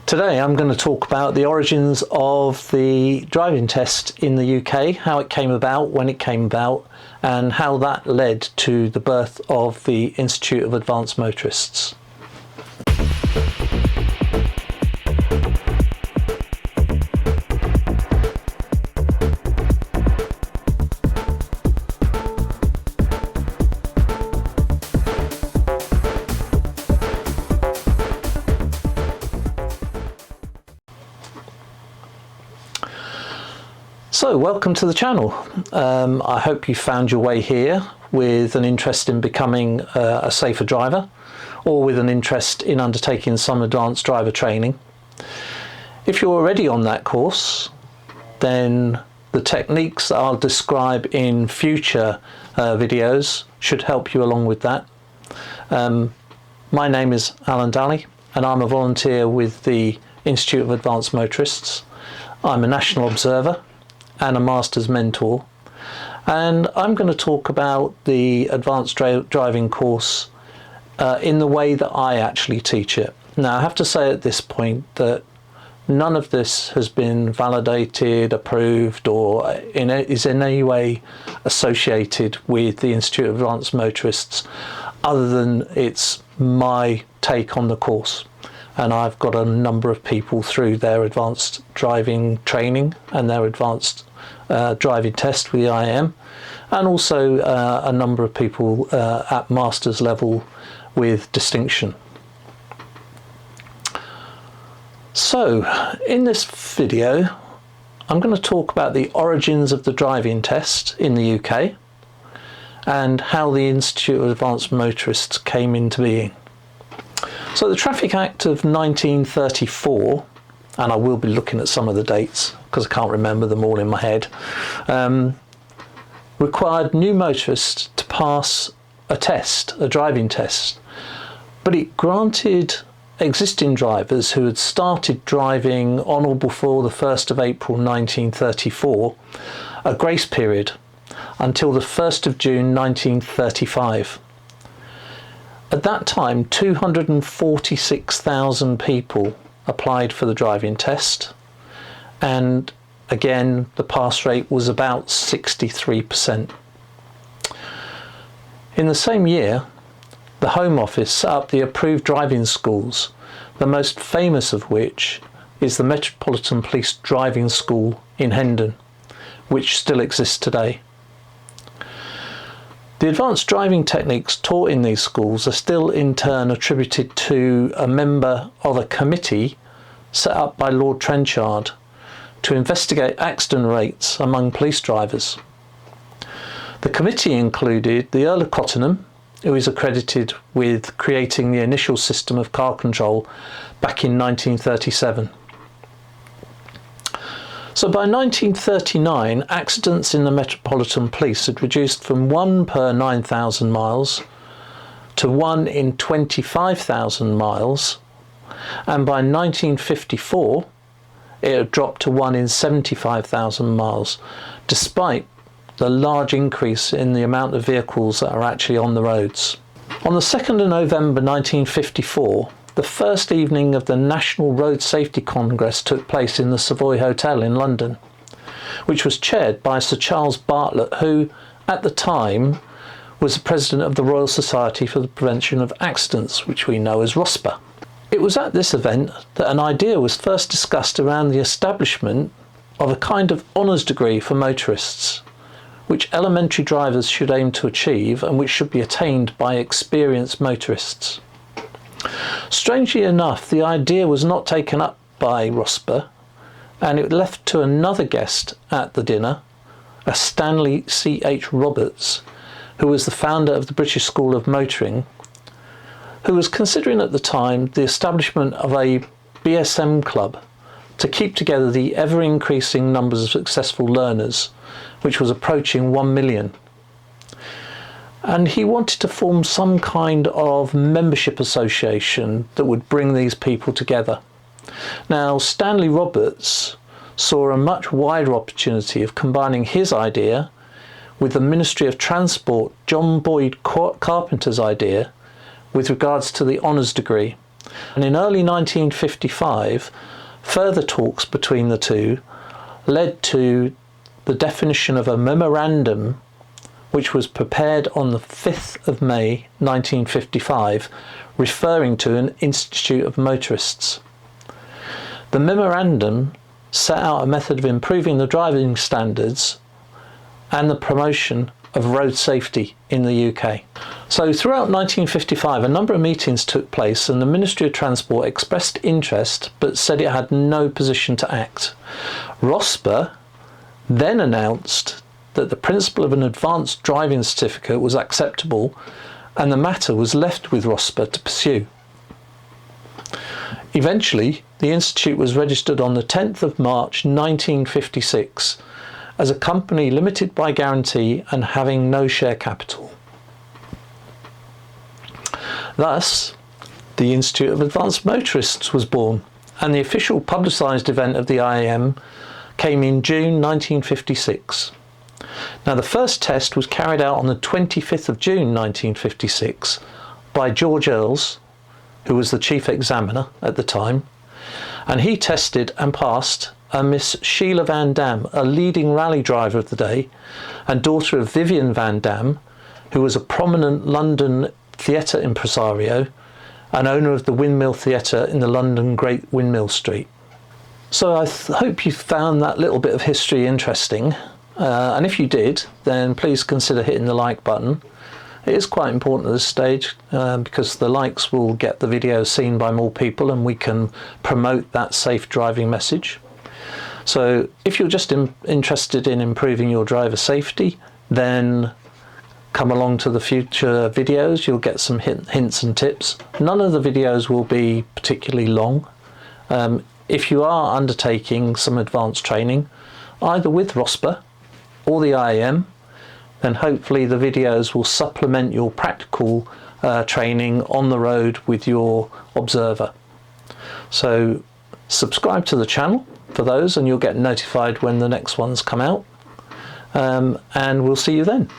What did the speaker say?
Today I'm going to talk about the origins of the driving test in the UK, how it came about, when it came about, and how that led to the birth of the Institute of Advanced Motorists. So welcome to the channel. I hope you found your way here with an interest in becoming a safer driver, or with an interest in undertaking some advanced driver training. If you're already on that course, then the techniques that I'll describe in future videos should help you along with that. My name is Alan Daly and I'm a volunteer with the Institute of Advanced Motorists. I'm a national observer and a master's mentor, and I'm going to talk about the advanced driving course in the way that I actually teach it. Now I have to say at this point that none of this has been validated, approved, or is in any way associated with the Institute of Advanced Motorists, other than it's my take on the course. And I've got a number of people through their advanced driving training and their advanced driving test with the IAM, and also a number of people at master's level with distinction. So in this video I'm going to talk about the origins of the driving test in the UK and how the Institute of Advanced Motorists came into being. So the Traffic Act of 1934, and I will be looking at some of the dates because I can't remember them all in my head, required new motorists to pass a test, a driving test, but it granted existing drivers who had started driving on or before the 1st of April 1934 a grace period until the 1st of June 1935. At that time 246,000 people applied for the driving test, and again the pass rate was about 63%. In the same year the Home Office set up the approved driving schools, the most famous of which is the Metropolitan Police Driving School in Hendon, which still exists today. The advanced driving techniques taught in these schools are still in turn attributed to a member of a committee set up by Lord Trenchard to investigate accident rates among police drivers. The committee included the Earl of Cottenham, who is accredited with creating the initial system of car control back in 1937. So by 1939, accidents in the Metropolitan Police had reduced from 1 per 9,000 miles to 1 in 25,000 miles, and by 1954 it had dropped to 1 in 75,000 miles, despite the large increase in the amount of vehicles that are actually on the roads. On the 2nd of November 1954, the first evening of the National Road Safety Congress took place in the Savoy Hotel in London, which was chaired by Sir Charles Bartlett, who at the time was the president of the Royal Society for the Prevention of Accidents, which we know as ROSPA. It was at this event that an idea was first discussed around the establishment of a kind of honours degree for motorists, which elementary drivers should aim to achieve and which should be attained by experienced motorists. Strangely enough, the idea was not taken up by ROSPA, and it left to another guest at the dinner, a Stanley C.H. Roberts, who was the founder of the British School of Motoring, who was considering at the time the establishment of a BSM club to keep together the ever-increasing numbers of successful learners, which was approaching 1 million. And he wanted to form some kind of membership association that would bring these people together. Now, Stanley Roberts saw a much wider opportunity of combining his idea with the Ministry of Transport John Boyd Carpenter's idea with regards to the honours degree, And in early 1955, further talks between the two led to the definition of a memorandum which was prepared on the 5th of May 1955, referring to an Institute of Motorists. The memorandum set out a method of improving the driving standards and the promotion of road safety in the UK. So throughout 1955 a number of meetings took place, and the Ministry of Transport expressed interest but said it had no position to act. ROSPA then announced that the principle of an advanced driving certificate was acceptable, and the matter was left with ROSPA to pursue. Eventually, the Institute was registered on the 10th of March 1956 as a company limited by guarantee and having no share capital. Thus, the Institute of Advanced Motorists was born, and the official publicised event of the IAM came in June 1956. Now, the first test was carried out on the 25th of June 1956 by George Earls, who was the chief examiner at the time, and he tested and passed a Miss Sheila Van Dam, a leading rally driver of the day and daughter of Vivian Van Dam, who was a prominent London theatre impresario and owner of the Windmill Theatre in the London Great Windmill Street. So I hope you found that little bit of history interesting, and if you did, then please consider hitting the like button. It is quite important at this stage because the likes will get the video seen by more people and we can promote that safe driving message. So if you're just interested in improving your driver safety, then come along to the future videos. You'll get some hints and tips. None of the videos will be particularly long. If you are undertaking some advanced training, either with ROSPA or the IAM, then hopefully the videos will supplement your practical training on the road with your observer. So subscribe to the channel for those and you'll get notified when the next ones come out, and we'll see you then.